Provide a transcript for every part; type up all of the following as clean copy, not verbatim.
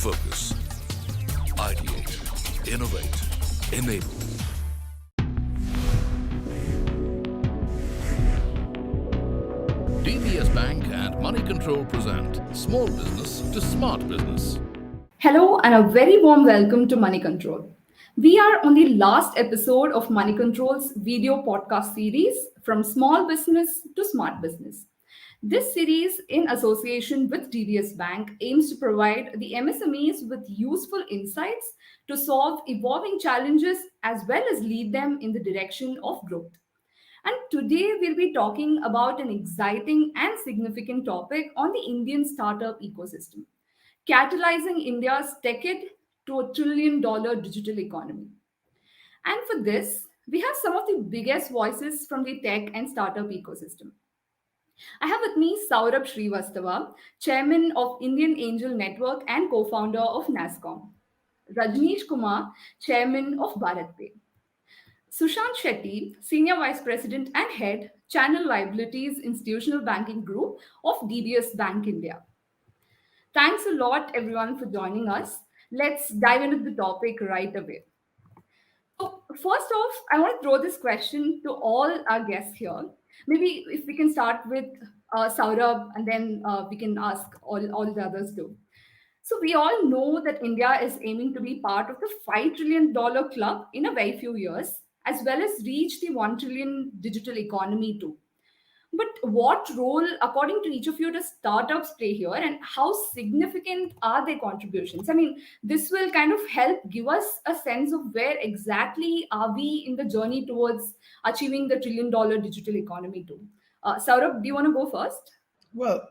Focus. Ideate. Innovate. Enable. DBS Bank and Moneycontrol present Small Business to Smart Business. Hello and a very warm welcome to Money Control. We are on the last episode of Money Control's video podcast series From Small Business to Smart Business. This series, in association with DBS Bank, aims to provide the MSMEs with useful insights to solve evolving challenges as well as lead them in the direction of growth. And today we'll be talking about an exciting and significant topic on the Indian startup ecosystem, catalyzing India's ticket to $1 trillion digital economy. And for this, we have some of the biggest voices from the tech and startup ecosystem. I have with me Saurabh Srivastava, Chairman of Indian Angel Network and co-founder of NASCOM; Rajneesh Kumar, Chairman of BharatPay; Sushant Shetty, Senior Vice President and Head, Channel Liabilities Institutional Banking Group of DBS Bank India. Thanks a lot, everyone, for joining us. Let's dive into the topic right away. So, first off, I want to throw this question to all our guests here. Maybe if we can start with Saurabh, and then we can ask all the others too. So, we all know that India is aiming to be part of the $5 trillion club in a very few years, as well as reach the 1 trillion digital economy too. But what role, according to each of you, does startups play here, and how significant are their contributions? I mean, this will kind of help give us a sense of where exactly are we in the journey towards achieving the $1 trillion digital economy too. Saurabh, do you want to go first? Well,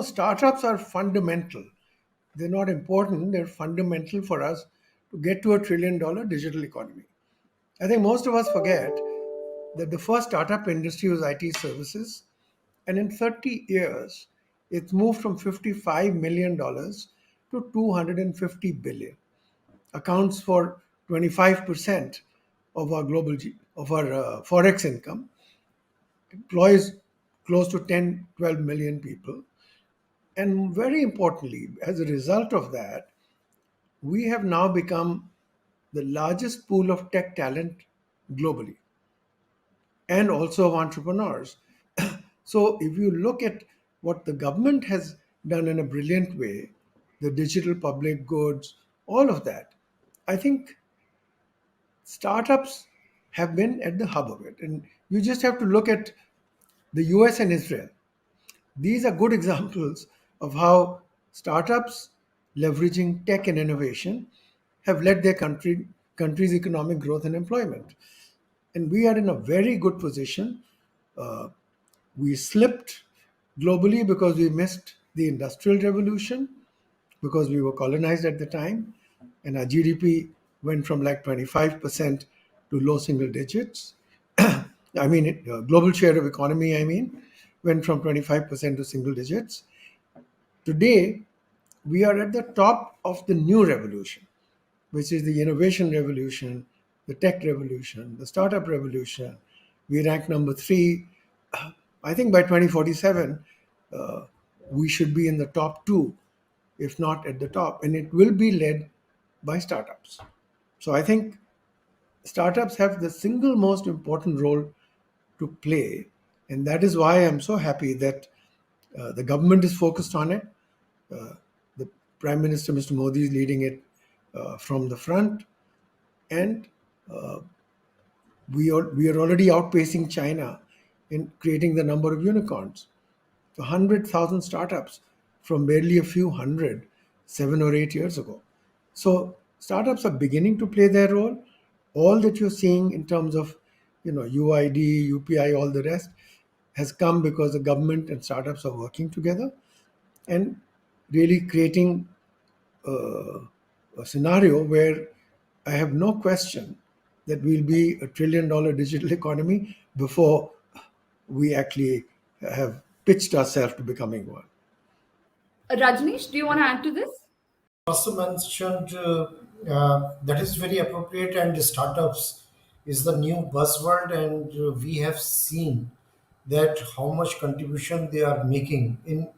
startups are fundamental. They're not important, they're fundamental for us to get to $1 trillion digital economy. I think most of us forget that the first startup industry was IT services, and in 30 years, it's moved from $55 million to 250 billion, accounts for 25% of our of our forex income, employs close to 10, 12 million people. And very importantly, as a result of that, we have now become the largest pool of tech talent globally and also of entrepreneurs. So, if you look at what the government has done in a brilliant way, the digital public goods, all of that, I think startups have been at the hub of it. And you just have to look at the US and Israel. These are good examples of how startups leveraging tech and innovation have led their country's economic growth and employment. And we are in a very good position. Uh, we slipped globally because we missed the industrial revolution, because we were colonized at the time, and our GDP went from like 25% to low single digits. Global share of economy, went from 25% to single digits. Today, we are at the top of the new revolution, which is the innovation revolution, the tech revolution, the startup revolution. We rank number three. I think by 2047, uh, we should be in the top two, if not at the top, and it will be led by startups. So I think startups have the single most important role to play, and that is why I'm so happy that the government is focused on it. The Prime Minister, Mr. Modi, is leading it from the front, and we are already outpacing China in creating the number of unicorns. 100,000 startups from barely a few hundred 7 or 8 years ago. So startups are beginning to play their role. All that you're seeing in terms of UID, UPI, all the rest has come because the government and startups are working together and really creating a scenario where I have no question that we'll be $1 trillion digital economy before we actually have pitched ourselves to becoming one. Rajneesh, do you want to add to this? Also mentioned that is very appropriate, and startups is the new buzzword, and we have seen that how much contribution they are making in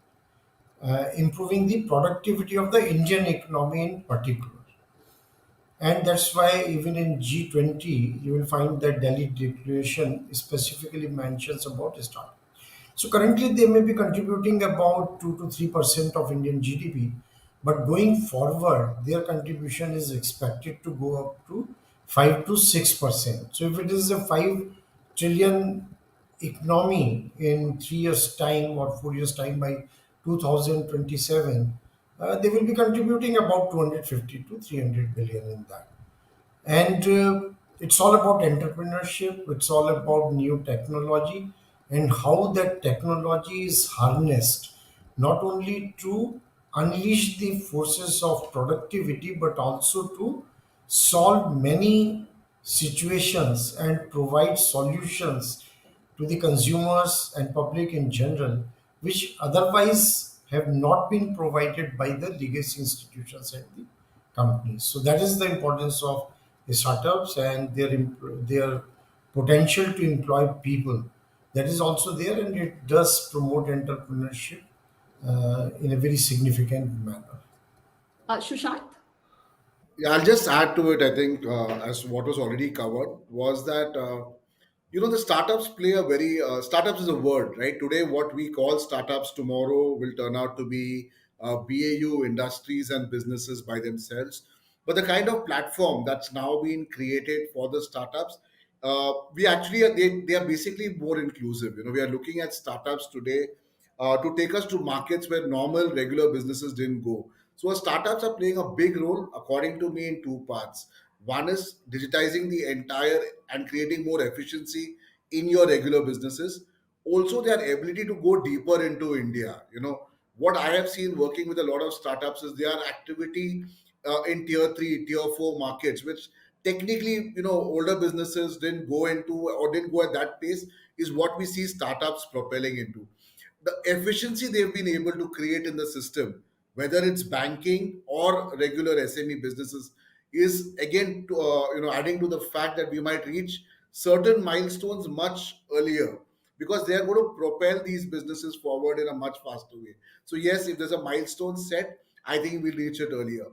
improving the productivity of the Indian economy in particular. And that's why even in G20, you will find that Delhi Declaration specifically mentions about startups. So currently they may be contributing about 2 to 3% of Indian GDP, but going forward, their contribution is expected to go up to 5 to 6%. So if it is a 5 trillion economy in 3 years' time or 4 years' time by 2027, they will be contributing about 250 to 300 billion in that. And it's all about entrepreneurship, it's all about new technology and how that technology is harnessed not only to unleash the forces of productivity but also to solve many situations and provide solutions to the consumers and public in general, which otherwise have not been provided by the legacy institutions and the companies. So that is the importance of the startups and their potential to employ people. That is also there, and it does promote entrepreneurship in a very significant manner. Shushant? Yeah, I'll just add to it. I think as what was already covered was that the startups play a very startups is a word, right? Today, what we call startups tomorrow will turn out to be BAU industries and businesses by themselves. But the kind of platform that's now being created for the startups, we actually they are basically more inclusive. We are looking at startups today to take us to markets where normal regular businesses didn't go. So startups are playing a big role, according to me, in two parts. One is digitizing the entire and creating more efficiency in your regular businesses. Also, their ability to go deeper into India. What I have seen working with a lot of startups is their activity in tier three, tier four markets, which technically, older businesses didn't go into or didn't go at that pace, is what we see startups propelling into. The efficiency they've been able to create in the system, whether it's banking or regular SME businesses, is again adding to the fact that we might reach certain milestones much earlier because they are going to propel these businesses forward in a much faster way. So yes, if there's a milestone set, I think we'll reach it earlier.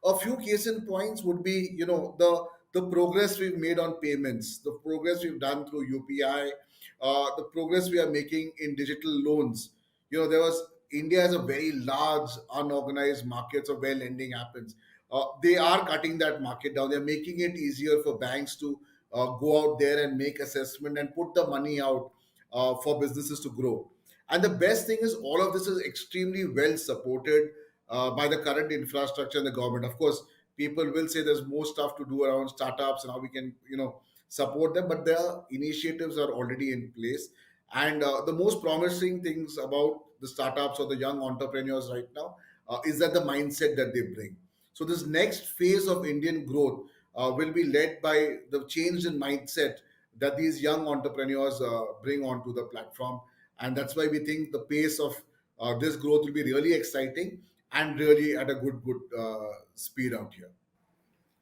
A few case in points would be, the progress we've made on payments, the progress we've done through UPI, the progress we are making in digital loans. There was India has a very large unorganized market of where lending happens. They are cutting that market down. They're making it easier for banks to go out there and make assessment and put the money out for businesses to grow. And the best thing is all of this is extremely well supported by the current infrastructure and the government. Of course, people will say there's more stuff to do around startups and how we can, support them, but their initiatives are already in place. And the most promising things about the startups or the young entrepreneurs right now is that the mindset that they bring. So this next phase of Indian growth will be led by the change in mindset that these young entrepreneurs bring onto the platform, and that's why we think the pace of this growth will be really exciting and really at a good speed out here.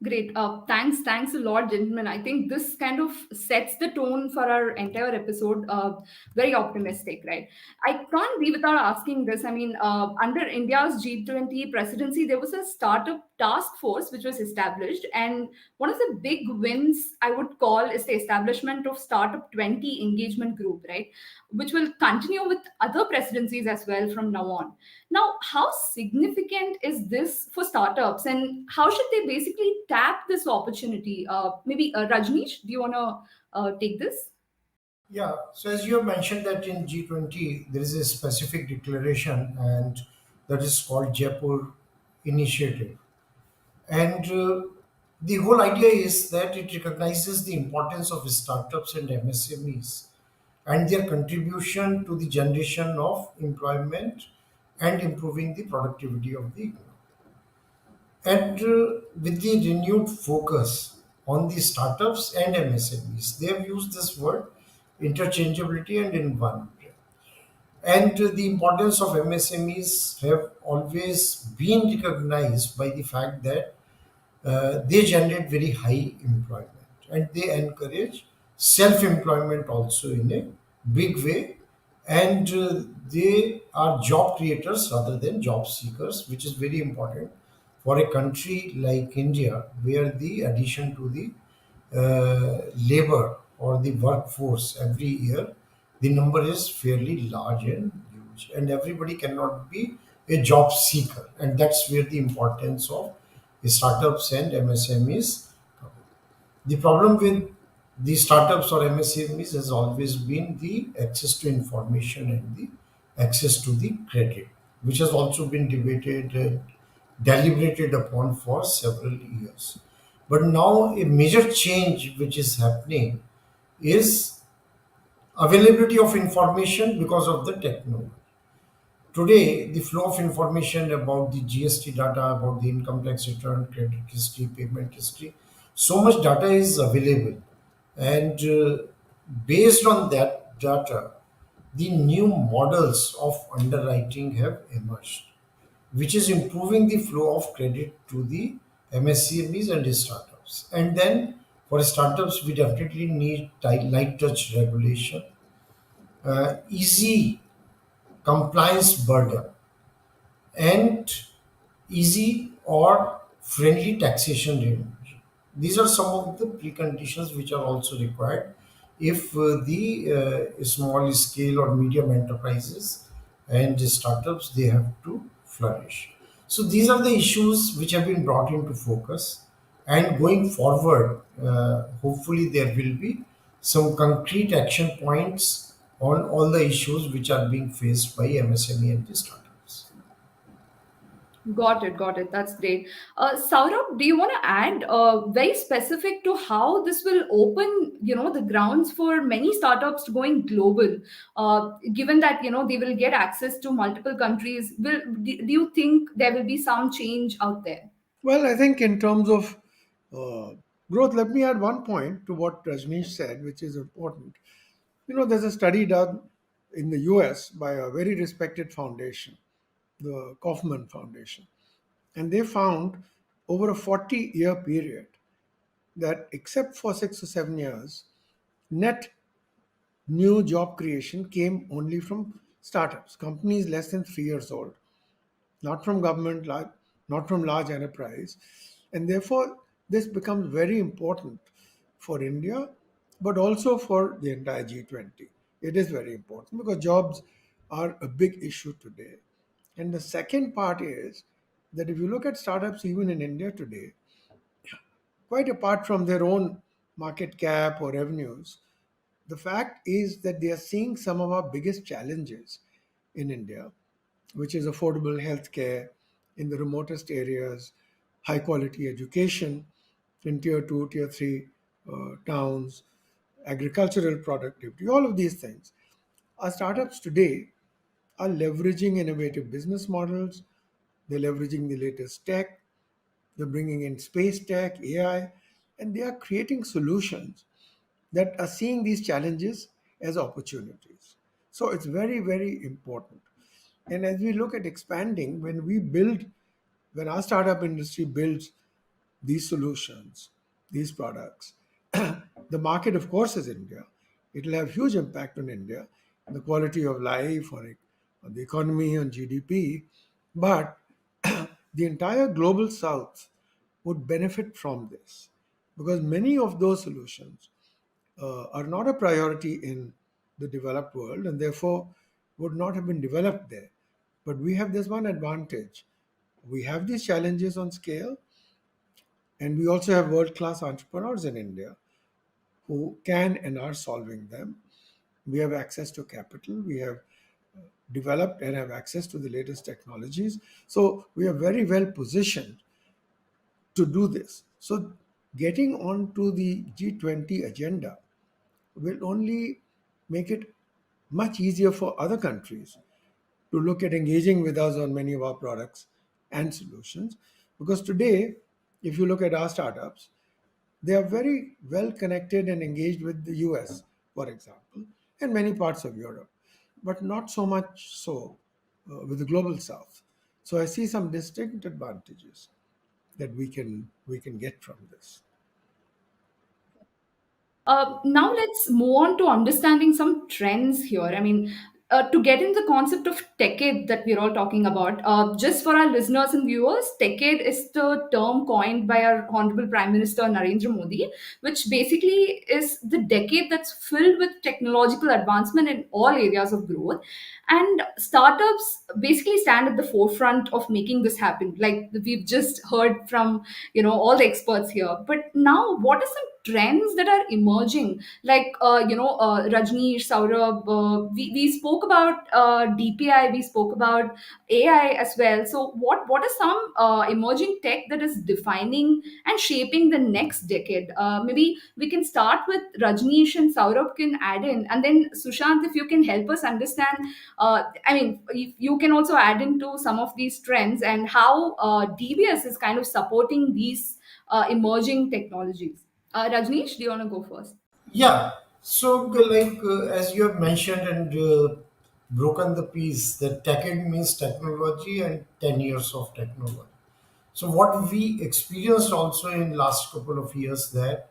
Great. Thanks a lot, gentlemen. I think this kind of sets the tone for our entire episode. Very optimistic, right? I can't be without asking this. I mean, under India's G20 presidency, there was a startup task force which was established, and one of the big wins I would call is the establishment of Startup 20 engagement group, right? Which will continue with other presidencies as well from now on. Now, how significant is this for startups, and how should they basically tap this opportunity? Maybe Rajneesh, do you want to take this? Yeah, so as you have mentioned that in G20 there is a specific declaration and that is called Jaipur Initiative. And the whole idea is that it recognizes the importance of startups and MSMEs and their contribution to the generation of employment and improving the productivity of the economy. And with the renewed focus on the startups and MSMEs, they have used this word interchangeability and in one. And the importance of MSMEs have always been recognized by the fact that they generate very high employment and they encourage self-employment also in a big way and they are job creators rather than job seekers, which is very important for a country like India, where the addition to the labor or the workforce every year, the number is fairly large and huge, and everybody cannot be a job seeker, and that's where the importance of startups and MSMEs. The problem with the startups or MSMEs has always been the access to information and the access to the credit, which has also been debated and deliberated upon for several years. But now a major change which is happening is availability of information because of the technology. Today, the flow of information about the GST data, about the income tax return, credit history, payment history, so much data is available. And based on that data, the new models of underwriting have emerged, which is improving the flow of credit to the MSCMEs and the startups. And then for startups, we definitely need light touch regulation, easy compliance burden, and easy or friendly taxation regime. These are some of the preconditions which are also required if the small scale or medium enterprises and the startups they have to flourish. So these are the issues which have been brought into focus, and going forward, hopefully there will be some concrete action points on all the issues which are being faced by MSME and the startups. Got it, got it. That's great. Saurabh, do you want to add very specific to how this will open, the grounds for many startups to going global? Given that, they will get access to multiple countries, do you think there will be some change out there? Well, I think in terms of uh, growth, let me add one point to what Rajneesh said, which is important. There's a study done in the US by a very respected foundation, the Kaufman Foundation, and they found over a 40-year period that except for 6 or 7 years, net new job creation came only from startups, companies less than 3 years old, not from government, not from large enterprise. And therefore, this becomes very important for India, but also for the entire G20. It is very important because jobs are a big issue today. And the second part is that if you look at startups even in India today, quite apart from their own market cap or revenues, the fact is that they are seeing some of our biggest challenges in India, which is affordable healthcare in the remotest areas, high quality education in tier 2, tier 3 towns, agricultural productivity, all of these things. Our startups today are leveraging innovative business models, they're leveraging the latest tech, they're bringing in space tech, AI, and they are creating solutions that are seeing these challenges as opportunities. So it's very, very important. And as we look at expanding, when our startup industry builds these solutions, these products, the market, of course, is India. It will have huge impact on India, the quality of life, on the economy, on GDP. But the entire global south would benefit from this because many of those solutions are not a priority in the developed world and therefore would not have been developed there. But we have this one advantage. We have these challenges on scale, and we also have world class entrepreneurs in India who can and are solving them. We have access to capital, we have developed and have access to the latest technologies. So we are very well positioned to do this. So getting onto the G20 agenda will only make it much easier for other countries to look at engaging with us on many of our products and solutions. Because today, if you look at our startups, they are very well connected and engaged with the US, for example, and many parts of Europe, but not so much so with the global south. So I see some distinct advantages that we can get from this. Now let's move on to understanding some trends here. I mean, to get into the concept of decade that we're all talking about, just for our listeners and viewers, decade is the term coined by our Honorable Prime Minister Narendra Modi, which basically is the decade that's filled with technological advancement in all areas of growth. And startups basically stand at the forefront of making this happen. Like we've just heard from all the experts here. But now, what are some trends that are emerging? Like Rajneesh, Saurabh, we spoke about DPI, we spoke about AI as well. So what are some emerging tech that is defining and shaping the next decade? Maybe we can start with Rajneesh, and Saurabh can add in, and then Sushant, if you can help us understand. I mean, if you can also add into some of these trends and how DBS is kind of supporting these emerging technologies. Rajneesh, do you want to go first? Yeah. So, as you have mentioned and broken the piece, that decade means technology and 10 years of technology. So, what we experienced also in last couple of years, that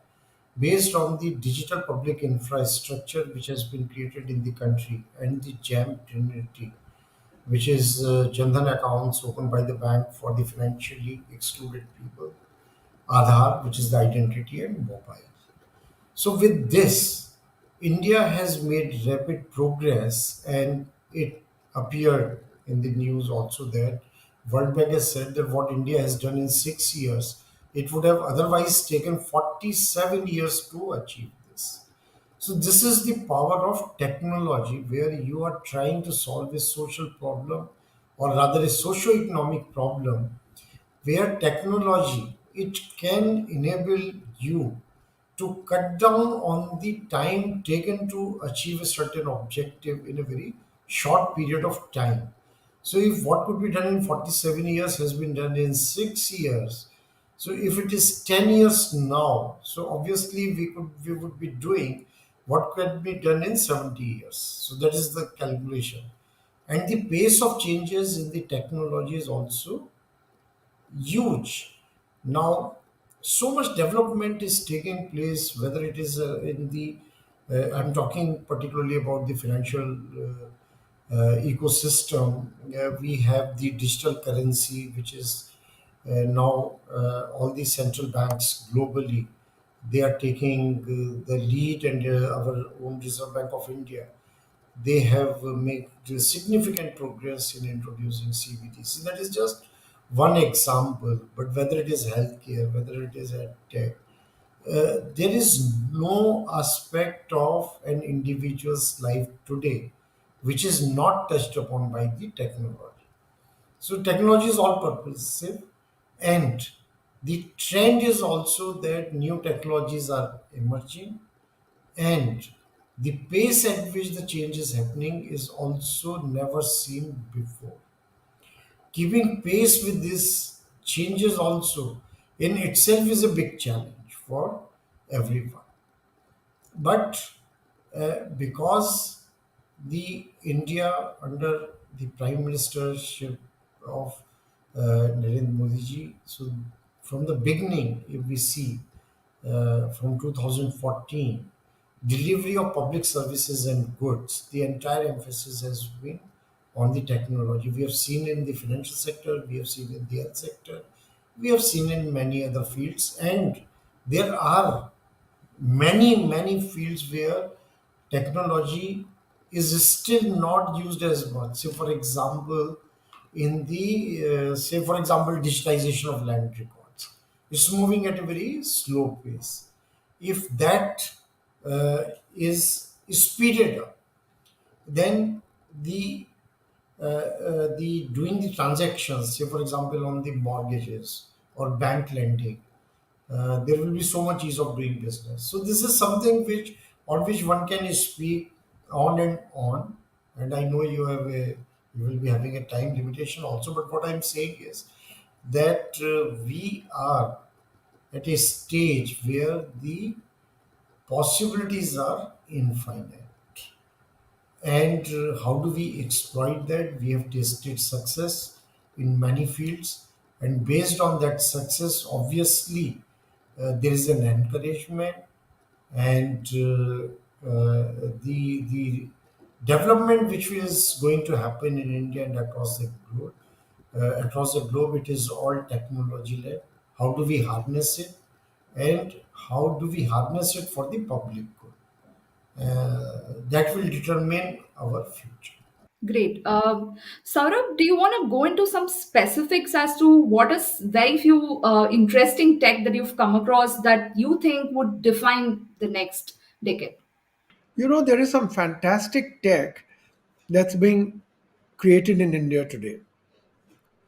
based on the digital public infrastructure which has been created in the country and the GEM Trinity, which is Jandhan accounts opened by the bank for the financially excluded people, Aadhaar, which is the identity, and mobile. So with this, India has made rapid progress, and it appeared in the news also that World Bank has said that what India has done in 6 years, it would have otherwise taken 47 years to achieve this. So this is the power of technology, where you are trying to solve a social problem, or rather a socio-economic problem, where technology, it can enable you to cut down on the time taken to achieve a certain objective in a very short period of time. So if what could be done in 47 years has been done in 6 years, so if it is 10 years now, so obviously we would be doing what could be done in 70 years. So that is the calculation. And the pace of changes in the technology is also huge. Now, so much development is taking place, whether it is in the, I'm talking particularly about the financial ecosystem. We have the digital currency, which is now all the central banks globally, they are taking the lead, and our own Reserve Bank of India, they have made significant progress in introducing CBDC. That is just one example, but whether it is healthcare, whether it is tech, there is no aspect of an individual's life today which is not touched upon by the technology. So technology is all purposive, and the trend is also that new technologies are emerging, and the pace at which the change is happening is also never seen before. Keeping pace with these changes also in itself is a big challenge for everyone. But because the India under the Prime Ministership of Narendra Modi ji, so from the beginning, if we see from 2014, delivery of public services and goods, the entire emphasis has been on the technology. We have seen in the financial sector, we have seen in the health sector, we have seen in many other fields, and there are many fields where technology is still not used as much. So for example, in the say for example digitization of land records, it's moving at a very slow pace. If that uh, is speeded up, then the the doing the transactions, say for example on the mortgages or bank lending, there will be so much ease of doing business. So this is something which on which one can speak on and on. And I know you will be having a time limitation also. But what I'm saying is that we are at a stage where the possibilities are infinite. And how do we exploit that? We have tasted success in many fields, and based on that success, obviously, there is an encouragement, and the Development which is going to happen in India and across the globe, it is all technology led. How do we harness it, and how do we harness it for the public good? That will determine our future. Great. Saurabh, do you want to go into some specifics as to what is very few interesting tech that you've come across that you think would define the next decade? There is some fantastic tech that's being created in India today.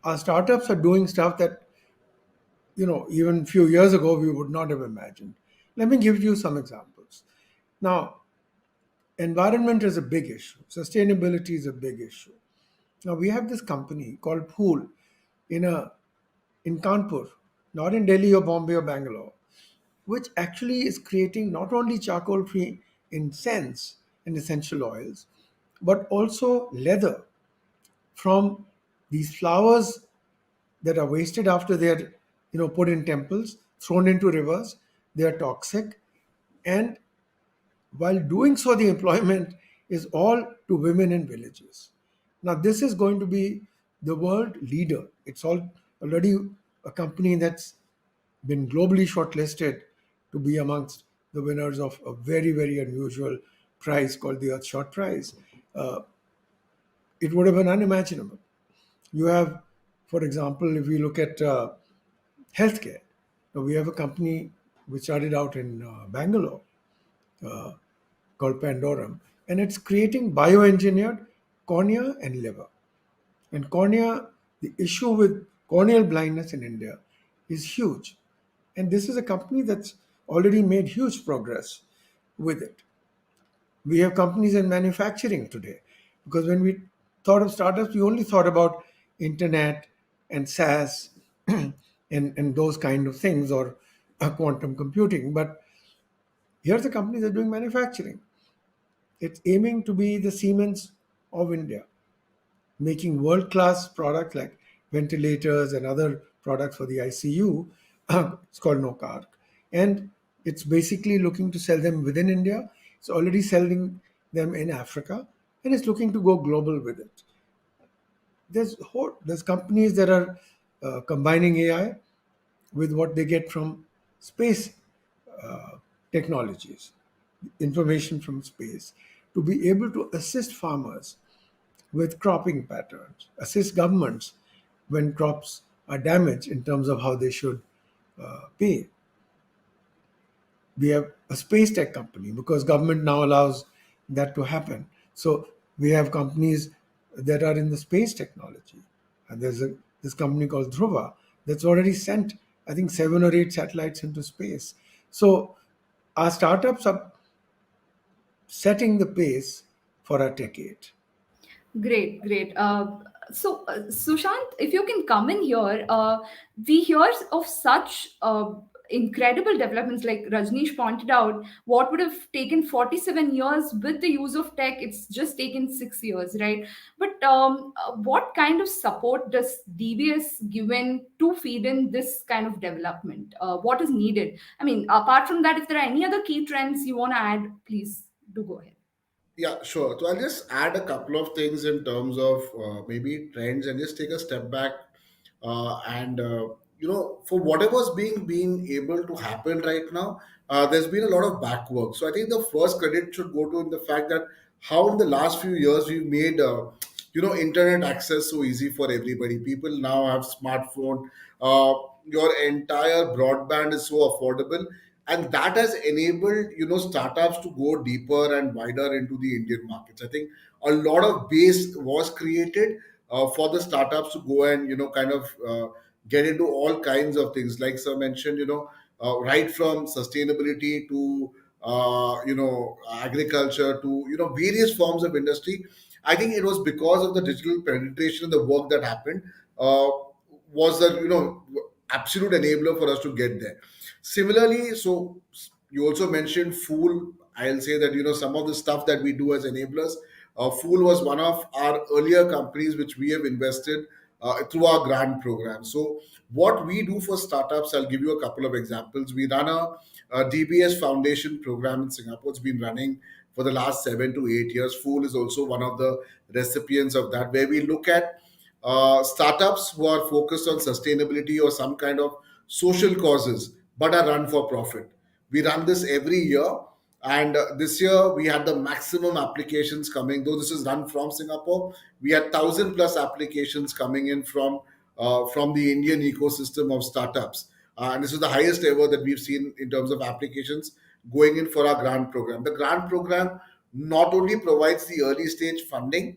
Our startups are doing stuff that, even a few years ago we would not have imagined. Let me give you some examples. Now, environment is a big issue, sustainability is a big issue. Now, we have this company called Pool in a in Kanpur, not in Delhi or Bombay or Bangalore, which actually is creating not only charcoal free incense and essential oils, but also leather from these flowers that are wasted after they're put in temples, thrown into rivers. They are toxic, and while doing so, the employment is all to women in villages. Now, this is going to be the world leader. It's all already a company that's been globally shortlisted to be amongst the winners of a very, very unusual prize called the Earthshot Prize. Uh, it would have been unimaginable. You have, for example, if we look at healthcare, now we have a company which started out in Bangalore called Pandorum, and it's creating bioengineered cornea and liver. And cornea, the issue with corneal blindness in India is huge. And this is a company that's already made huge progress with it. We have companies in manufacturing today because when we thought of startups, we only thought about internet and SaaS and those kind of things or quantum computing. But here's a company that's doing manufacturing. It's aiming to be the Siemens of India, making world class products like ventilators and other products for the ICU. It's called Nokark. And it's basically looking to sell them within India. It's already selling them in Africa and it's looking to go global with it. There's companies that are combining AI with what they get from space technologies, information from space, to be able to assist farmers with cropping patterns, assist governments when crops are damaged in terms of how they should pay. We have a space tech company because government now allows that to happen. So we have companies that are in the space technology. And this company called Dhruva that's already sent, I think, 7 or 8 satellites into space. So our startups are setting the pace for a decade. Great, great. Sushant, if you can come in here, we hear of such incredible developments like Rajneesh pointed out. What would have taken 47 years with the use of tech, it's just taken 6 years, right? But what kind of support does DBS give in to feed in this kind of development? What is needed? I mean, apart from that, if there are any other key trends you want to add, please do go ahead. Yeah, sure. So I'll just add a couple of things in terms of maybe trends and just take a step back and for whatever's being able to happen right now, there's been a lot of back work. So I think the first credit should go to in the fact that how in the last few years we've made internet access so easy for everybody. People now have smartphone. Your entire broadband is so affordable, and that has enabled startups to go deeper and wider into the Indian markets. I think a lot of base was created for the startups to go and kind of get into all kinds of things, like sir mentioned, right from sustainability to agriculture to various forms of industry. I think it was because of the digital penetration and the work that happened, uh, was the absolute enabler for us to get there. Similarly, so you also mentioned Fool. I'll say that some of the stuff that we do as enablers. Fool was one of our earlier companies which we have invested through our grant program. So what we do for startups, I'll give you a couple of examples. We run a DBS Foundation program in Singapore. It's been running for the last 7 to 8 years. Fool is also one of the recipients of that, where we look at startups who are focused on sustainability or some kind of social causes but are run for profit. We run this every year, and this year we had the maximum applications coming. Though this is run from Singapore, we had 1,000 plus applications coming in from the Indian ecosystem of startups, and this is the highest ever that we've seen in terms of applications going in for our grant program. The grant program not only provides the early stage funding,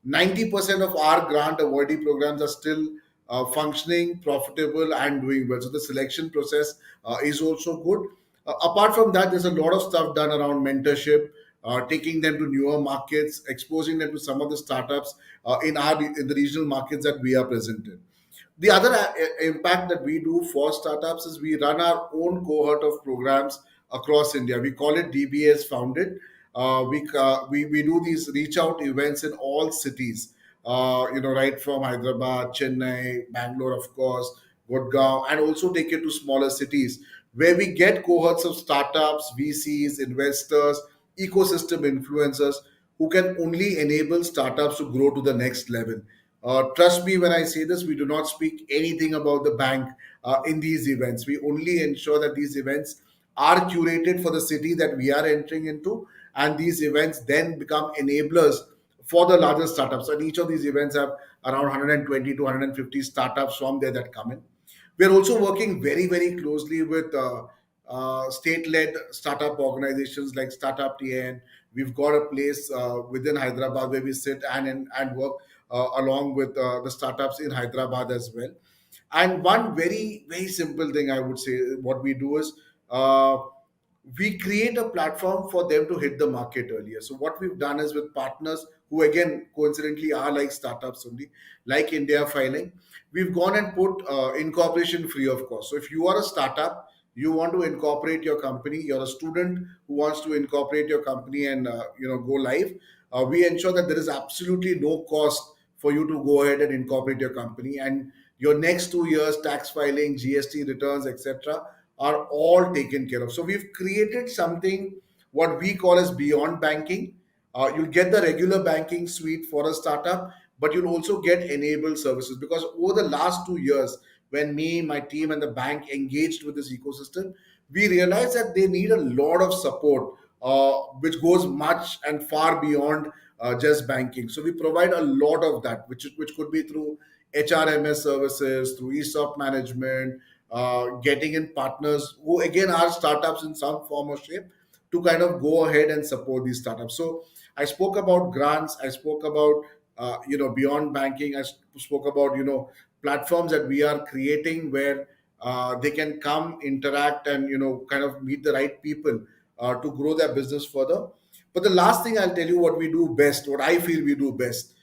90% of our grant awardee programs are still functioning, profitable, and doing well. So the selection process is also good. Apart from that, there's a lot of stuff done around mentorship, taking them to newer markets, exposing them to some of the startups in the regional markets that we are present in. The other impact that we do for startups is we run our own cohort of programs across India. We call it DBS Founded. We do these reach out events in all cities, right from Hyderabad, Chennai, Bangalore, of course, Gurgaon, and also take it to smaller cities where we get cohorts of startups, VCs, investors, ecosystem influencers who can only enable startups to grow to the next level. Trust me when I say this, we do not speak anything about the bank in these events. We only ensure that these events are curated for the city that we are entering into, and these events then become enablers for the larger startups. And each of these events have around 120 to 150 startups from there that come in. We're also working very, very closely with state-led startup organizations like Startup TN. We've got a place within Hyderabad where we sit and work along with the startups in Hyderabad as well. And one very, very simple thing I would say, what we do is uh, we create a platform for them to hit the market earlier. So what we've done is with partners who again coincidentally are like startups only, like India Filing, we've gone and put incorporation free of cost. So if you are a startup, you want to incorporate your company, you're a student who wants to incorporate your company and go live, we ensure that there is absolutely no cost for you to go ahead and incorporate your company, and your next 2 years tax filing, GST returns, etc., are all taken care of. So we've created something what we call as beyond banking. You'll get the regular banking suite for a startup, but you'll also get enabled services, because over the last 2 years, when me, my team, and the bank engaged with this ecosystem, we realized that they need a lot of support, which goes much and far beyond just banking. So we provide a lot of that, which could be through HRMS services, through ESOP management, getting in partners who again are startups in some form or shape to kind of go ahead and support these startups. So I spoke about grants, I spoke about beyond banking, spoke about platforms that we are creating where they can come interact and kind of meet the right people to grow their business further. But the last thing I'll tell you, what we do best, what I feel we do best.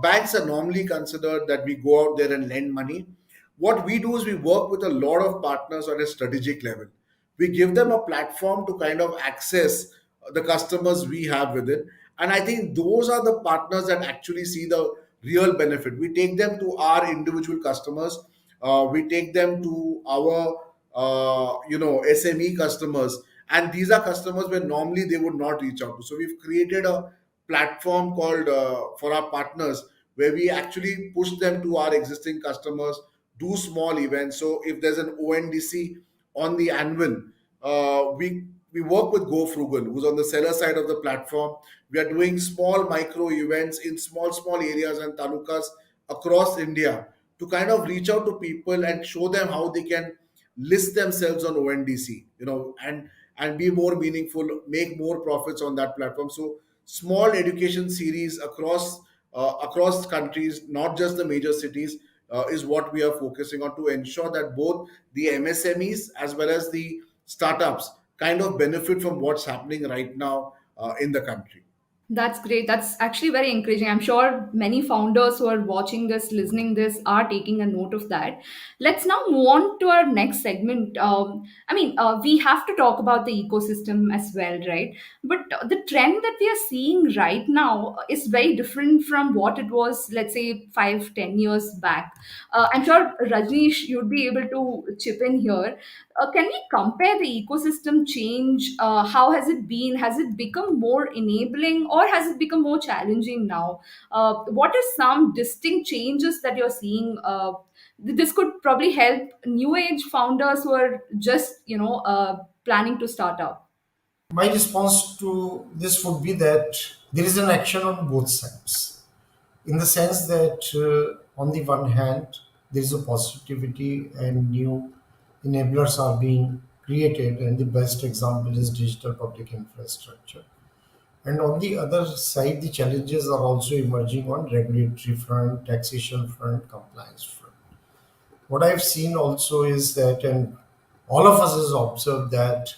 Banks are normally considered that we go out there and lend money. What we do is we work with a lot of partners on a strategic level. We give them a platform to kind of access the customers we have within. And I think those are the partners that actually see the real benefit. We take them to our individual customers, we take them to our SME customers, and these are customers where normally they would not reach out to. So we've created a platform called for our partners, where we actually push them to our existing customers, do small events. So if there's an ONDC on the anvil, we work with Go Frugal, who's on the seller side of the platform. We are doing small micro events in small areas and talukas across India to kind of reach out to people and show them how they can list themselves on ONDC, and be more meaningful, make more profits on that platform. So small education series across countries, not just the major cities, is what we are focusing on to ensure that both the MSMEs as well as the startups kind of benefit from what's happening right now in the country. That's great. That's actually very encouraging. I'm sure many founders who are watching this, listening this, are taking a note of that. Let's now move on to our next segment. We have to talk about the ecosystem as well, right? But the trend that we are seeing right now is very different from what it was, let's say, 5, 10 years back. I'm sure Rajneesh, you'd be able to chip in here. Can we compare the ecosystem change? How has it been? Has it become more enabling or has it become more challenging now? What are some distinct changes that you're seeing? This could probably help new age founders who are just, planning to start up. My response to this would be that there is an action on both sides, in the sense that on the one hand, there is a positivity and new enablers are being created, and the best example is digital public infrastructure. And on the other side, the challenges are also emerging on regulatory front, taxation front, compliance front. What I've seen also is that, and all of us has observed that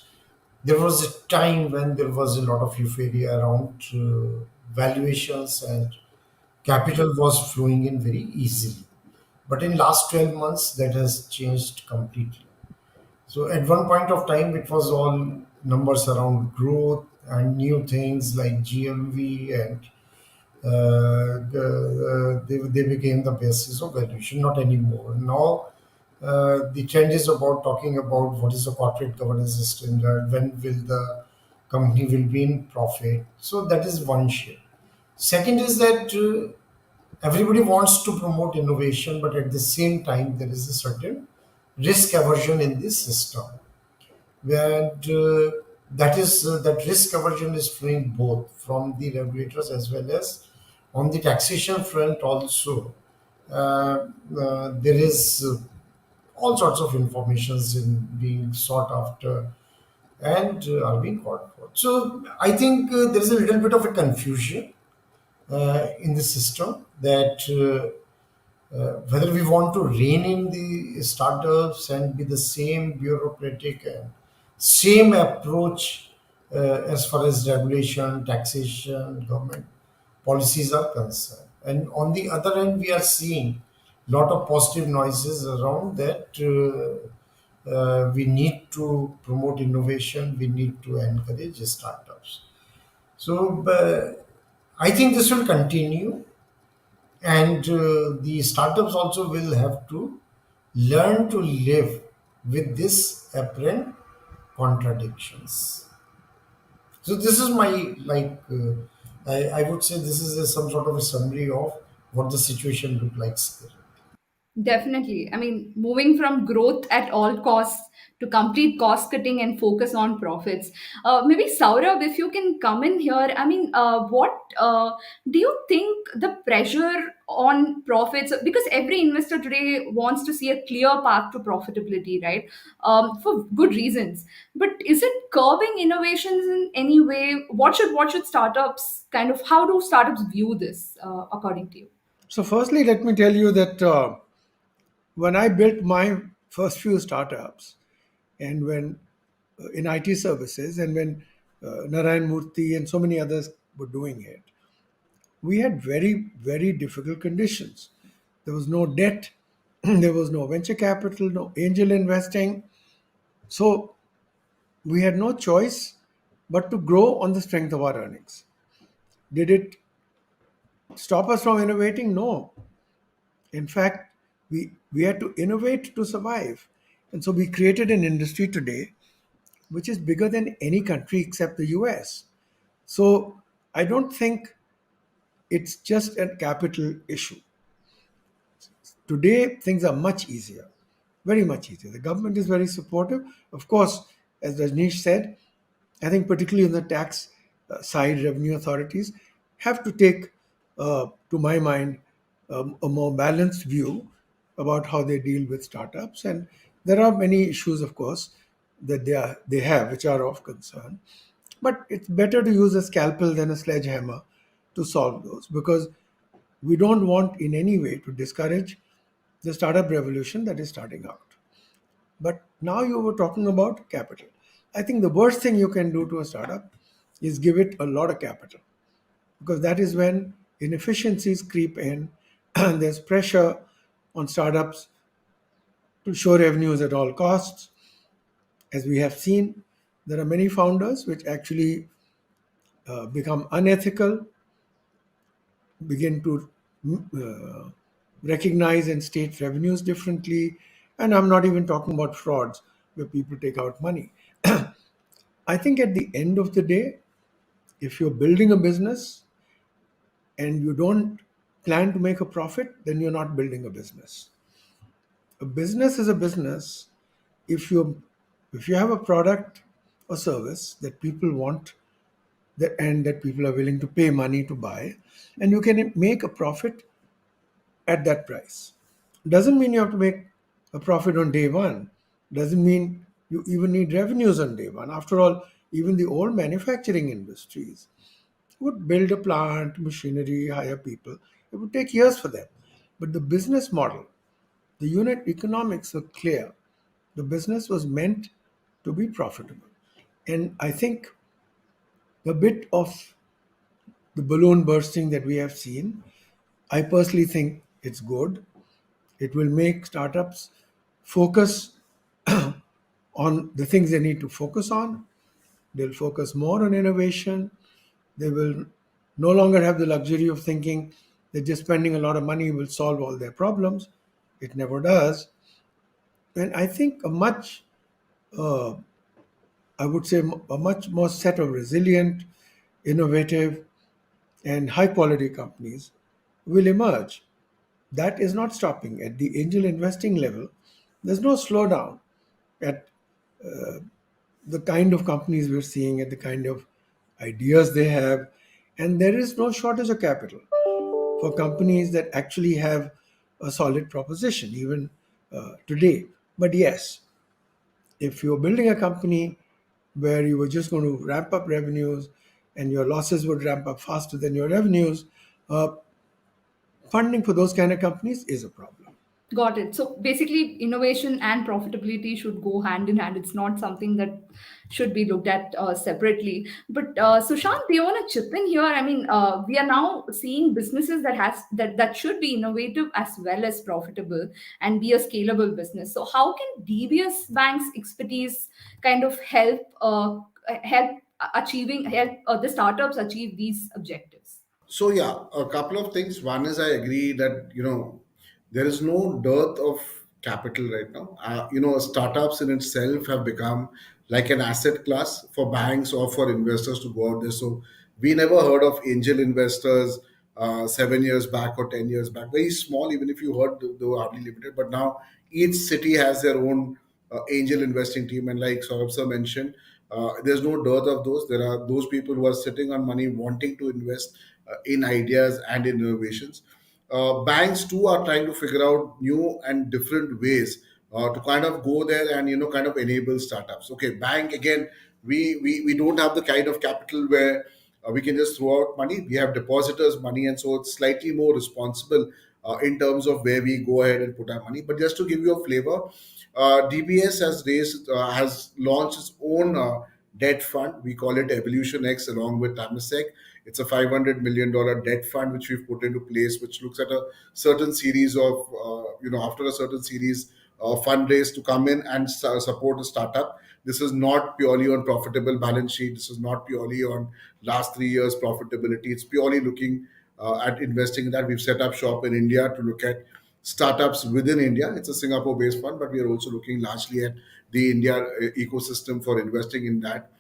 there was a time when there was a lot of euphoria around valuations and capital was flowing in very easily. But in last 12 months, that has changed completely. So at one point of time, it was all numbers around growth and new things like GMV, and they became the basis of valuation. Not anymore. Now the trend is about talking about what is the corporate governance standard, when will the company will be in profit. So that is one shift. Second is that everybody wants to promote innovation, but at the same time, there is a certain risk aversion in this system, where that risk aversion is flowing both from the regulators as well as on the taxation front also. There is all sorts of informations in being sought after and are being called for. So I think there is a little bit of a confusion in the system that whether we want to rein in the startups and be the same bureaucratic and same approach as far as regulation, taxation, government policies are concerned. And on the other end, we are seeing a lot of positive noises around that we need to promote innovation, we need to encourage startups. So I think this will continue, and the startups also will have to learn to live with this apparent contradictions. So this is my I would say this is some sort of a summary of what the situation look like there. Definitely. I mean, moving from growth at all costs to complete cost cutting and focus on profits. Maybe Saurabh, if you can come in here, what do you think the pressure on profits? Because every investor today wants to see a clear path to profitability, right? For good reasons. But is it curbing innovations in any way? What should startups kind of? How do startups view this, according to you? So, firstly, let me tell you that when I built my first few startups, and when in IT services, and when Narayan Murthy and so many others were doing it, we had very, very difficult conditions. There was no debt, there was no venture capital, no angel investing. So we had no choice but to grow on the strength of our earnings. Did it stop us from innovating? No. In fact, we had to innovate to survive. And so we created an industry today which is bigger than any country except the US. So I don't think it's just a capital issue. Today, things are much easier, very much easier. The government is very supportive. Of course, as Rajneesh said, I think particularly on the tax side, revenue authorities have to take, to my mind, a more balanced view about how they deal with startups. And there are many issues, of course, that they have which are of concern. But it's better to use a scalpel than a sledgehammer to solve those, because we don't want in any way to discourage the startup revolution that is starting out. But now you were talking about capital. I think the worst thing you can do to a startup is give it a lot of capital. because that is when inefficiencies creep in and there's pressure on startups to show revenues at all costs. As we have seen, there are many founders which actually become unethical, begin to recognize and state revenues differently. And I'm not even talking about frauds where people take out money. I think at the end of the day, if you're building a business and you don't plan to make a profit, then you're not building a business. A business is a business if you have a product or service that people want and that people are willing to pay money to buy, and you can make a profit at that price. Doesn't mean you have to make a profit on day one. Doesn't mean you even need revenues on day one. After all, even the old manufacturing industries would build a plant, machinery, hire people. It would take years for them. But the business model, the unit economics were clear. The business was meant to be profitable. And I think the bit of the balloon bursting that we have seen, I personally think it's good. It will make startups focus on the things they need to focus on. They'll focus more on innovation. They will no longer have the luxury of thinking that just spending a lot of money will solve all their problems. It never does. And I think uh, I would say, a much more set of resilient, innovative, and high quality companies will emerge. That is not stopping at the angel investing level. There's no slowdown at the kind of companies we're seeing, at the kind of ideas they have, and there is no shortage of capital for companies that actually have a solid proposition, even today. But yes, if you're building a company where you were just going to ramp up revenues and your losses would ramp up faster than your revenues, uh, funding for those kind of companies is a problem. Got it. So basically, innovation and profitability should go hand in hand. It's not something that should be looked at separately. But Sushant, do you want to chip in here? I mean, we are now seeing businesses that should be innovative as well as profitable and be a scalable business. So how can DBS Bank's expertise kind of help the startups achieve these objectives? So yeah, a couple of things. One is I agree that there is no dearth of capital right now. Startups in itself have become like an asset class for banks or for investors to go out there. So we never heard of angel investors 7 years back or 10 years back. Very small, even if you heard, they were hardly limited. But now each city has their own angel investing team, and like Saurabh sir mentioned, there's no dearth of those. There are those people who are sitting on money wanting to invest in ideas and in innovations. Banks too are trying to figure out new and different ways to kind of go there and kind of enable startups. Okay, bank again, we don't have the kind of capital where we can just throw out money. We have depositors' money, and so it's slightly more responsible in terms of where we go ahead and put our money. But just to give you a flavor, DBS has launched its own debt fund. We call it Evolution X along with Tamasek. It's a $500 million debt fund which we've put into place, which looks at a certain series of, after a certain series fundraise to come in and support a startup. This is not purely on profitable balance sheet. This is not purely on last 3 years profitability. It's purely looking at investing in that. We've set up shop in India to look at startups within India. It's a Singapore-based fund, but we are also looking largely at the India ecosystem for investing in that.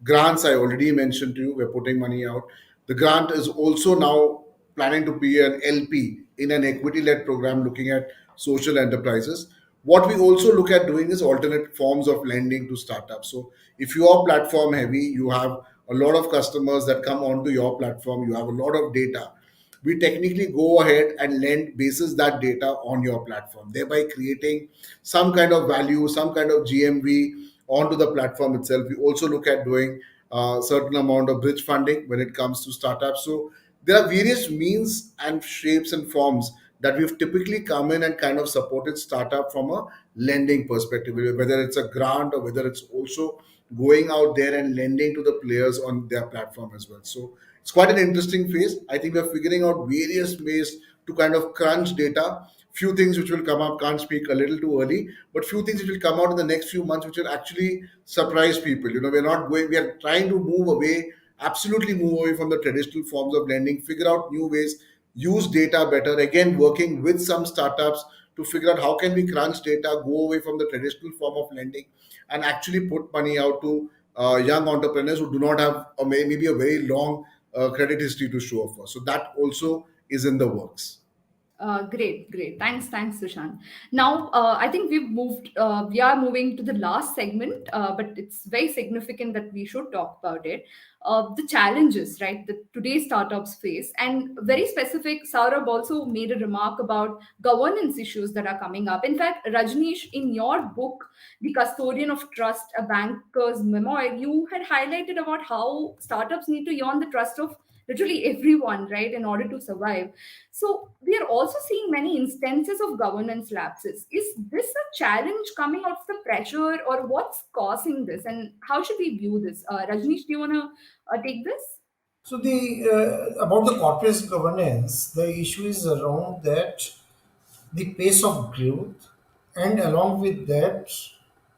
Grants, I already mentioned to you, we're putting money out. The grant is also now planning to be an LP in an equity-led program looking at social enterprises. What we also look at doing is alternate forms of lending to startups. So if you are platform heavy, you have a lot of customers that come onto your platform, you have a lot of data, we technically go ahead and lend basis that data on your platform, thereby creating some kind of value, some kind of GMV onto the platform itself. We also look at doing a certain amount of bridge funding when it comes to startups. So there are various means and shapes and forms that we've typically come in and kind of supported startup from a lending perspective, whether it's a grant or whether it's also going out there and lending to the players on their platform as well. So It's quite an interesting phase. I think we're figuring out various ways to kind of crunch data. Few things which will come up, can't speak a little too early, but few things which will come out in the next few months which will actually surprise people. We're not going, we are trying to move away, absolutely move away from the traditional forms of lending, figure out new ways, use data better. Again, working with some startups to figure out how can we crunch data, go away from the traditional form of lending, and actually put money out to young entrepreneurs who do not have maybe a very long credit history to show for. So that also is in the works. Great, great. Thanks, Sushant. Now, I think we are moving to the last segment, but it's very significant that we should talk about it. The challenges, right, that today's startups face, and very specific. Saurabh also made a remark about governance issues that are coming up. In fact, Rajneesh, in your book, The Custodian of Trust, a banker's memoir, you had highlighted about how startups need to earn the trust of literally everyone, right, in order to survive. So we are also seeing many instances of governance lapses. Is this a challenge coming out of the pressure, or what's causing this, and how should we view this? Rajneesh, do you want to take this? So the about the corporate governance, the issue is around that the pace of growth, and along with that,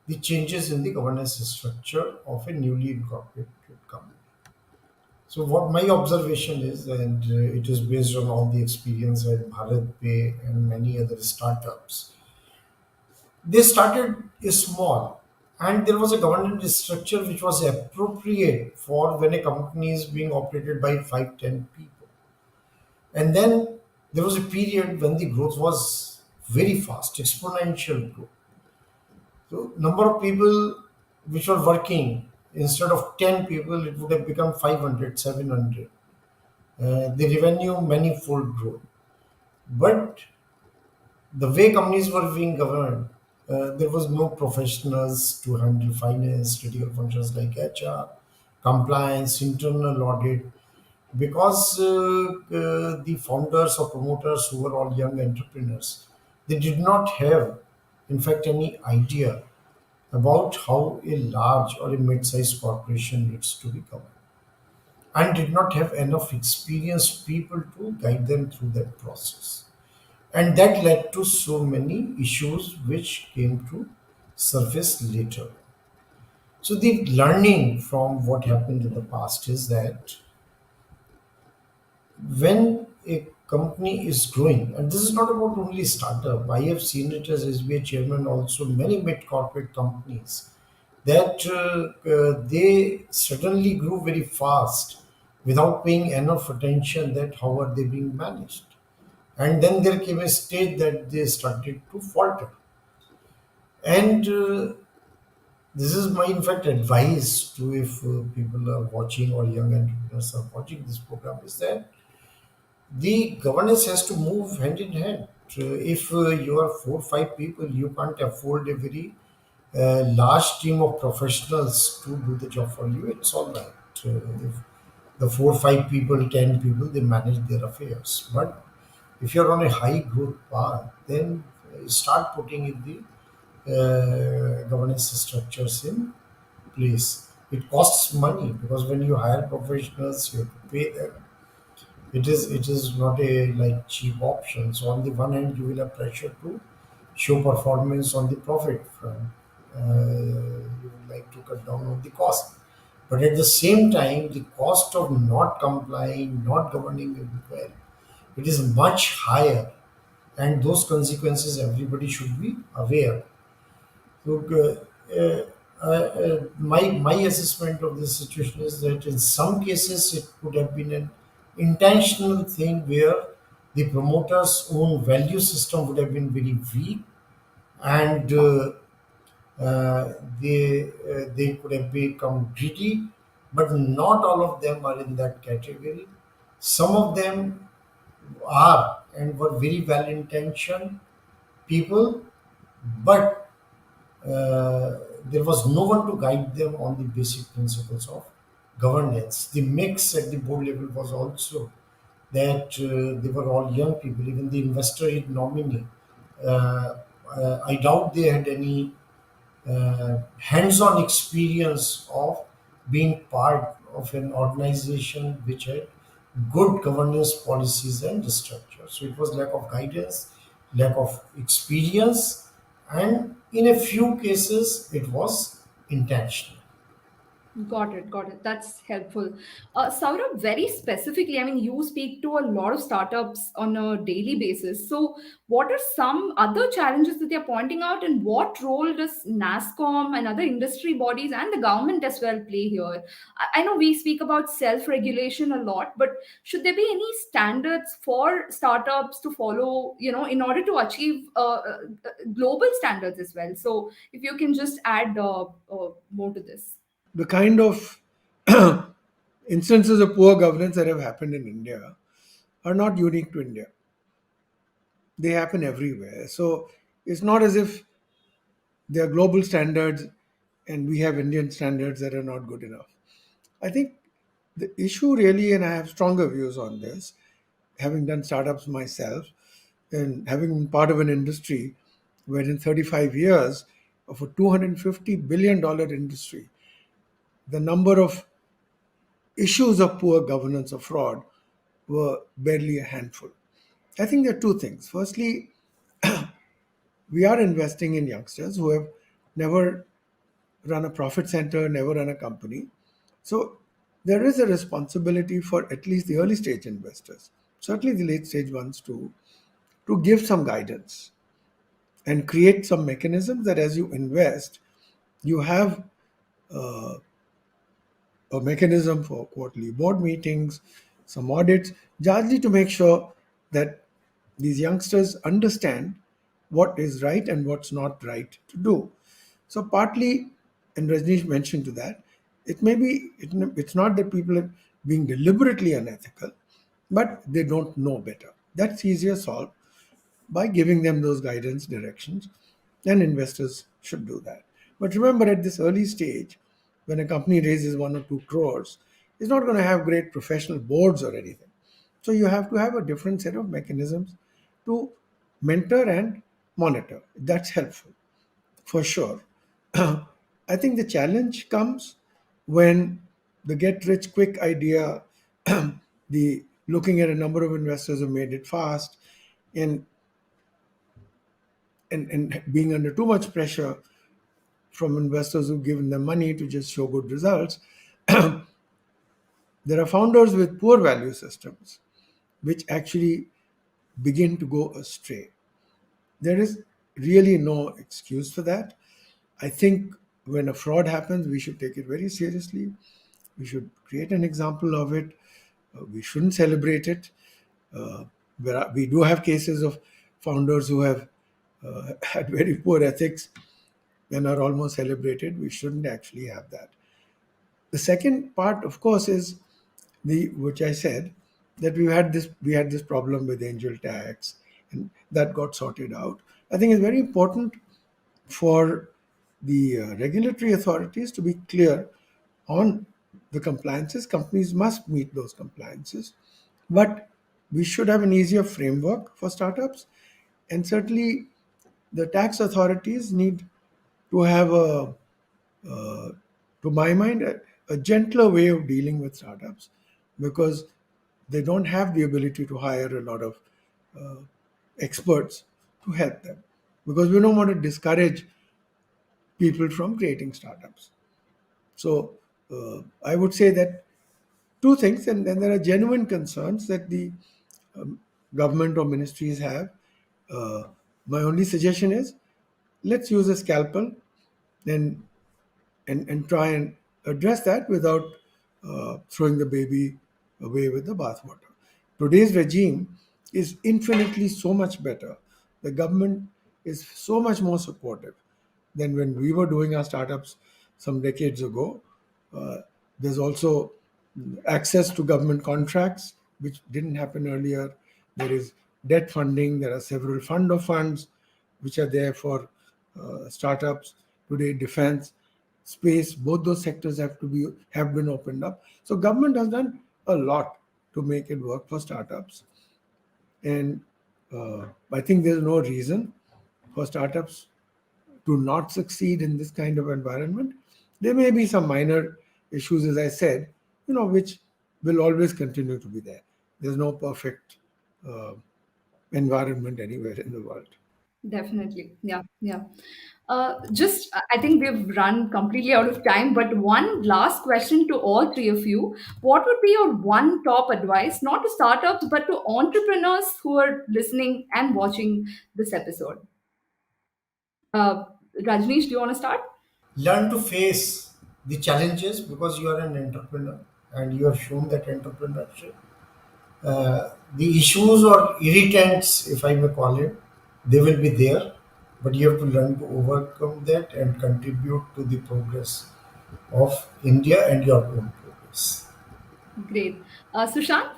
the changes in the governance structure of a newly incorporated company. So what my observation is, and it is based on all the experience at Bharat Pay and many other startups, they started small, and there was a governance structure which was appropriate for when a company is being operated by 5, 10 people. And then there was a period when the growth was very fast, exponential growth. So number of people which were working, instead of 10 people, it would have become 500, 700. The revenue manifold growth. But the way companies were being governed, there was no professionals to handle finance, critical functions like HR, compliance, internal audit, because the founders or promoters who were all young entrepreneurs, they did not have, in fact, any idea about how a large or a mid-sized corporation needs to be governed, and did not have enough experienced people to guide them through that process. And that led to so many issues which came to surface later. So the learning from what happened in the past is that when a company is growing, and this is not about only startup, I have seen it as SBI chairman also many mid-corporate companies that they suddenly grew very fast without paying enough attention that how are they being managed. And then there came a stage that they started to falter. And this is my, in fact, advice to if people are watching or young entrepreneurs are watching this program is that the governance has to move hand in hand. If you are 4, 5 people, you can't afford a very large team of professionals to do the job for you. It's all right. If the 4, 5 people, 10 people, they manage their affairs. But if you're on a high growth path, then start putting in the governance structures in place. It costs money because when you hire professionals, you have to pay them. It is not a like cheap option. So on the one hand, you will have pressure to show performance on the profit front. You would like to cut down on the cost, but at the same time, the cost of not complying, not governing it well, it is much higher, and those consequences everybody should be aware. So, my assessment of this situation is that in some cases it could have been an intentional thing where the promoter's own value system would have been very weak, and they could have become greedy, but not all of them are in that category. Some of them are and were very well intentioned people, but there was no one to guide them on the basic principles of governance. The mix at the board level was also that they were all young people, even the investor nominee. I doubt they had any hands on experience of being part of an organization which had good governance policies and structure. So it was lack of guidance, lack of experience, and in a few cases, it was intentional. Got it, got it. That's helpful. Saurabh, very specifically, I mean, you speak to a lot of startups on a daily basis. So, what are some other challenges that they're pointing out, and what role does NASCOM and other industry bodies and the government as well play here? I know we speak about self-regulation a lot, but should there be any standards for startups to follow, in order to achieve global standards as well? So, if you can just add more to this. The kind of instances of poor governance that have happened in India are not unique to India. They happen everywhere. So it's not as if there are global standards and we have Indian standards that are not good enough. I think the issue really, and I have stronger views on this, having done startups myself and having been part of an industry where in 35 years of a $250 billion industry, the number of issues of poor governance or fraud were barely a handful. I think there are two things. Firstly, we are investing in youngsters who have never run a profit center, never run a company. So there is a responsibility for at least the early stage investors, certainly the late stage ones too, to give some guidance and create some mechanisms that as you invest, you have a mechanism for quarterly board meetings, some audits, largely to make sure that these youngsters understand what is right and what's not right to do. So partly, and Rajneesh mentioned to that, it may be it's not that people are being deliberately unethical, but they don't know better. That's easier solved by giving them those guidance directions, and investors should do that. But remember, at this early stage, when a company raises 1 or 2 crores, it's not going to have great professional boards or anything. So you have to have a different set of mechanisms to mentor and monitor. That's helpful for sure. I think the challenge comes when the get rich quick idea, the looking at a number of investors who made it fast, and and being under too much pressure from investors who've given them money to just show good results. There are founders with poor value systems which actually begin to go astray. There is really no excuse for that. I think when a fraud happens, we should take it very seriously. We should create an example of it. We shouldn't celebrate it. We do have cases of founders who have had very poor ethics and are almost celebrated. We shouldn't actually have that. The second part, of course, is the which I said that we had this problem with angel tax, and that got sorted out. I think it's very important for the regulatory authorities to be clear on the compliances. Companies must meet those compliances, but we should have an easier framework for startups, and certainly the tax authorities need to have to my mind, a gentler way of dealing with startups because they don't have the ability to hire a lot of experts to help them because we don't want to discourage people from creating startups. So I would say that two things, and then there are genuine concerns that the government or ministries have. Uh, my only suggestion is let's use a scalpel and and try and address that without throwing the baby away with the bathwater. Today's regime is infinitely so much better. The government is so much more supportive than when we were doing our startups some decades ago. Uh, there's also access to government contracts, which didn't happen earlier. There is debt funding. There are several fund of funds which are there for startups. Today, defense, space, both those sectors have been opened up. So government has done a lot to make it work for startups, and I think there's no reason for startups to not succeed in this kind of environment. There may be some minor issues, as I said, which will always continue to be there. There's no perfect uh, environment anywhere in the world. Definitely. Yeah. Yeah. I think we've run completely out of time, but one last question to all three of you. What would be your one top advice, not to startups, but to entrepreneurs who are listening and watching this episode? Uh, Rajneesh, do you want to start? Learn to face the challenges because you are an entrepreneur and you have shown that entrepreneurship. The issues or irritants, if I may call it, they will be there, but you have to learn to overcome that and contribute to the progress of India and your own progress. Great. Sushant?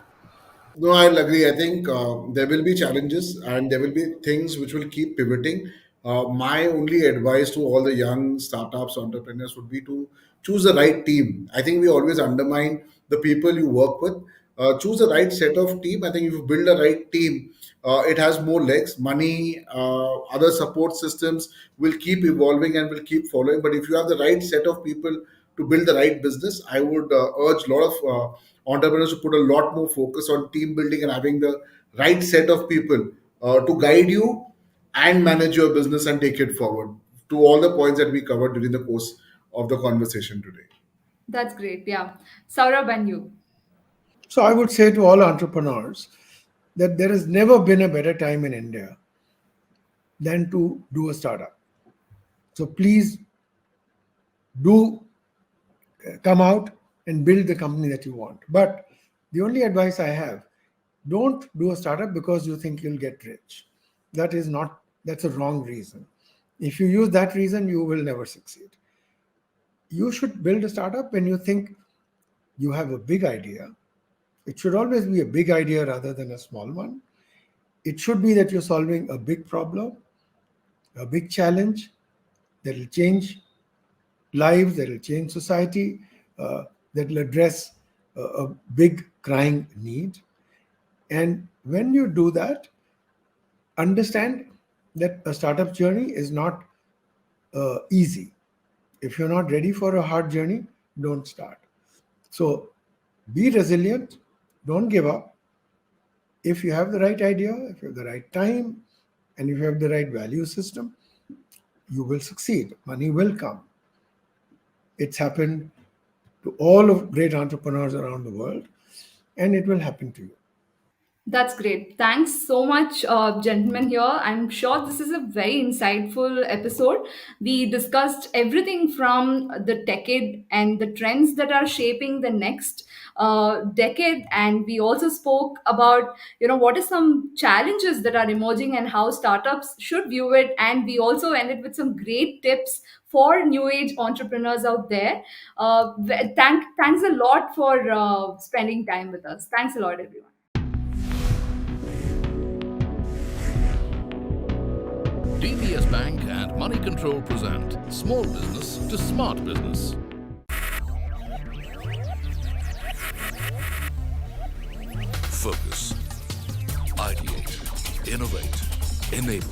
No, I'll agree. I think there will be challenges and there will be things which will keep pivoting. My only advice to all the young startups, entrepreneurs would be to choose the right team. I think we always undermine the people you work with. Choose the right set of team. I think if you build a right team, it has more legs. Money, other support systems will keep evolving and will keep following. But if you have the right set of people to build the right business, I would urge a lot of entrepreneurs to put a lot more focus on team building and having the right set of people to guide you and manage your business and take it forward, to all the points that we covered during the course of the conversation today. That's great. Yeah. Saurabh and you. So I would say to all entrepreneurs that there has never been a better time in India than to do a startup. So please do come out and build the company that you want. But the only advice I have, don't do a startup because you think you'll get rich. That's a wrong reason. If you use that reason, you will never succeed. You should build a startup when you think you have a big idea. It should always be a big idea rather than a small one. It should be that you're solving a big problem, a big challenge that will change lives, that will change society, that will address a big crying need. And when you do that, understand that a startup journey is not easy. If you're not ready for a hard journey, don't start. So be resilient, don't give up. If you have the right idea, if you have the right time, and if you have the right value system, you will succeed. Money will come. It's happened to all of great entrepreneurs around the world, and it will happen to you. That's great. Thanks so much, gentlemen, here. I'm sure this is a very insightful episode. We discussed everything from the decade and the trends that are shaping the next decade. And we also spoke about, what are some challenges that are emerging and how startups should view it. And we also ended with some great tips for new age entrepreneurs out there. Thanks a lot for spending time with us. Thanks a lot, everyone. DBS Bank and Moneycontrol present Small Business to Smart Business. Focus, ideate, innovate, enable.